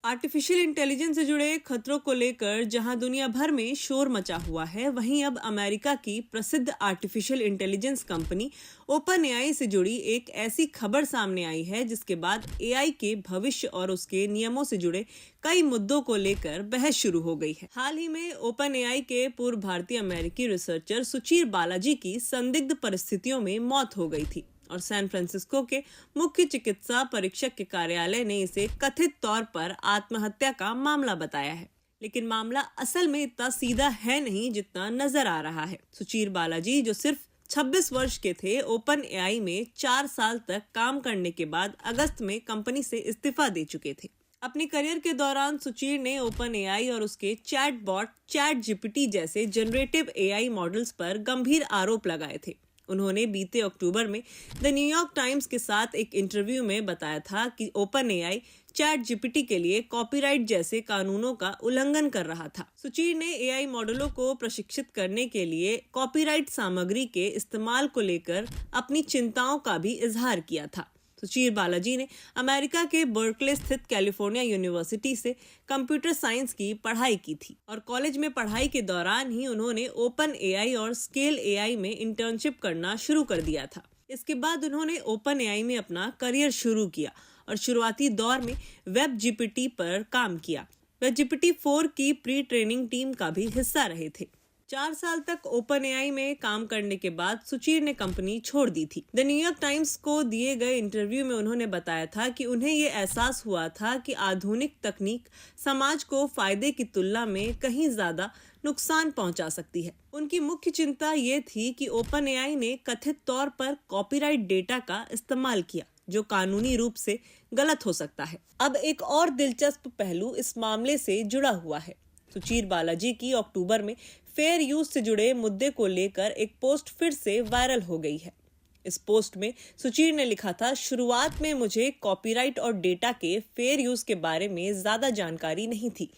Artificial intelligence से जुड़े खतरों को लेकर जहां दुनिया भर में शोर मचा हुआ है, वहीं अब अमेरिका की प्रसिद्ध artificial intelligence company open AI से जुड़ी एक ऐसी खबर सामने आई है जिसके बाद एआई के भविष्य और उसके नियमों से जुड़े कई मुद्दों को लेकर बहस शुरू हो गई है। हाल ही में ओपन एआई के पूर्व भारतीय अमेरिकी रिसर्चर सुचीर बालाजी की संदिग्ध परिस्थितियों में मौत हो गई थी और सैन फ्रांसिस्को के मुख्य चिकित्सा परीक्षक के कार्यालय ने इसे कथित तौर पर आत्महत्या का मामला बताया है। लेकिन मामला असल में इतना सीधा है नहीं जितना नजर आ रहा है। सुचीर बालाजी, जो सिर्फ 26 वर्ष के थे, ओपन एआई में 4 साल तक काम करने के बाद अगस्त में कंपनी से इस्तीफा दे चुके थे। अपने करियर के दौरान सुचीर ने ओपन एआई और उसके चैट बॉट चैट जीपीटी जैसे जनरेटिव एआई मॉडल्स पर गंभीर आरोप लगाए थे। उन्होंने बीते अक्टूबर में द न्यूयॉर्क टाइम्स के साथ एक इंटरव्यू में बताया था कि ओपन एआई चैट जीपीटी के लिए कॉपीराइट जैसे कानूनों का उल्लंघन कर रहा था। सुचीर ने एआई मॉडलों को प्रशिक्षित करने के लिए कॉपीराइट सामग्री के इस्तेमाल को लेकर अपनी चिंताओं का भी इजहार किया था। सुचीर बालाजी ने अमेरिका के बर्कले स्थित कैलिफोर्निया यूनिवर्सिटी से कंप्यूटर साइंस की पढ़ाई की थी और कॉलेज में पढ़ाई के दौरान ही उन्होंने ओपन एआई और स्केल एआई में इंटर्नशिप करना शुरू कर दिया था। इसके बाद उन्होंने ओपन एआई में अपना करियर शुरू किया और शुरुआती दौर में वेब जीपीटी पर काम किया। वे जीपीटी 4 की प्री ट्रेनिंग टीम का भी हिस्सा रहे थे। 4 साल तक ओपन एआई में काम करने के बाद सुचीर ने कंपनी छोड़ दी थी। द न्यूयॉर्क टाइम्स को दिए गए इंटरव्यू में उन्होंने बताया था कि उन्हें ये एहसास हुआ था कि आधुनिक तकनीक समाज को फायदे की तुलना में कहीं ज्यादा नुकसान पहुंचा सकती है। उनकी मुख्य चिंता ये थी कि ओपन एआई ने कथित तौर पर कॉपीराइट डेटा का इस्तेमाल किया, जो कानूनी रूप से गलत हो सकता है। अब एक और दिलचस्प पहलू इस मामले से जुड़ा हुआ है। सुचीर बालाजी की अक्टूबर में फेयर यूज से जुड़े मुद्दे को लेकर एक पोस्ट फिर से वायरल हो गई है। इस पोस्ट में सुचीर ने लिखा था, शुरुआत में मुझे कॉपीराइट और डेटा के फेयर यूज के बारे में ज्यादा जानकारी नहीं थी,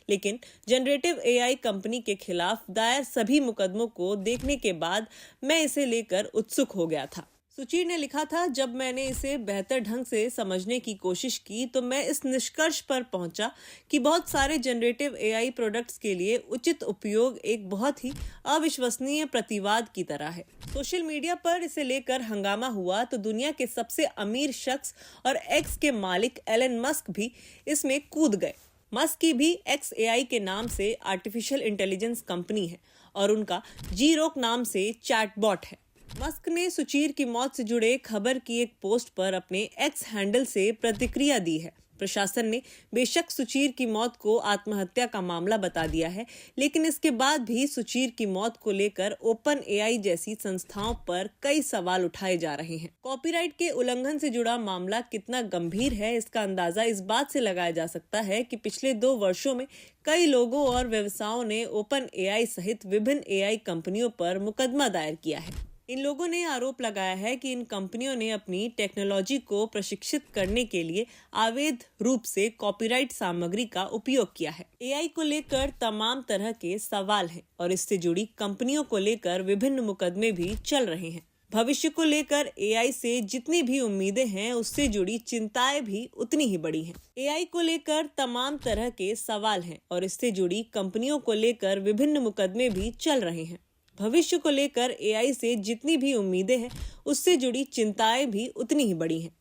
लेकिन जनरेटिव एआई कंपनी के खिलाफ दायर सभी मुकदमों को देखने के बाद मैं इसे लेकर उत्सुक हो गया था। सुचीर ने लिखा था, जब मैंने इसे बेहतर ढंग से समझने की कोशिश की तो मैं इस निष्कर्ष पर पहुंचा कि बहुत सारे जनरेटिव एआई प्रोडक्ट्स के लिए उचित उपयोग एक बहुत ही अविश्वसनीय प्रतिवाद की तरह है। सोशल मीडिया पर इसे लेकर हंगामा हुआ तो दुनिया के सबसे अमीर शख्स और एक्स के मालिक एलन मस्क भी इसमें कूद गए। मस्क की भी एक्स एआई के नाम से आर्टिफिशियल इंटेलिजेंस कंपनी है और उनका जी-रोक नाम से चैटबॉट है। मस्क ने सुचीर की मौत से जुड़े खबर की एक पोस्ट पर अपने एक्स हैंडल से प्रतिक्रिया दी है। प्रशासन ने बेशक सुचीर की मौत को आत्महत्या का मामला बता दिया है, लेकिन इसके बाद भी सुचीर की मौत को लेकर ओपन एआई जैसी संस्थाओं पर कई सवाल उठाए जा रहे हैं। कॉपीराइट के उल्लंघन से जुड़ा मामला कितना गंभीर है, इसका अंदाजा इस बात से लगाया जा सकता है कि पिछले 2 वर्षों में कई लोगों और व्यवसायों ने ओपन एआई सहित विभिन्न एआई कंपनियों पर मुकदमा दायर किया है। इन लोगों ने आरोप लगाया है कि इन कंपनियों ने अपनी टेक्नोलॉजी को प्रशिक्षित करने के लिए अवैध रूप से कॉपीराइट सामग्री का उपयोग किया है। एआई को लेकर तमाम तरह के सवाल हैं और इससे जुड़ी कंपनियों को लेकर विभिन्न मुकदमे भी चल रहे हैं। भविष्य को लेकर एआई से जितनी भी उम्मीदें हैं, उससे जुड़ी चिंताएं भी उतनी ही बड़ी हैं। एआई को लेकर तमाम तरह के सवाल हैं और इससे जुड़ी कंपनियों को लेकर विभिन्न मुकदमे भी चल रहे हैं। भविष्य को लेकर एआई से जितनी भी उम्मीदें हैं, उससे जुड़ी चिंताएं भी उतनी ही बड़ी हैं।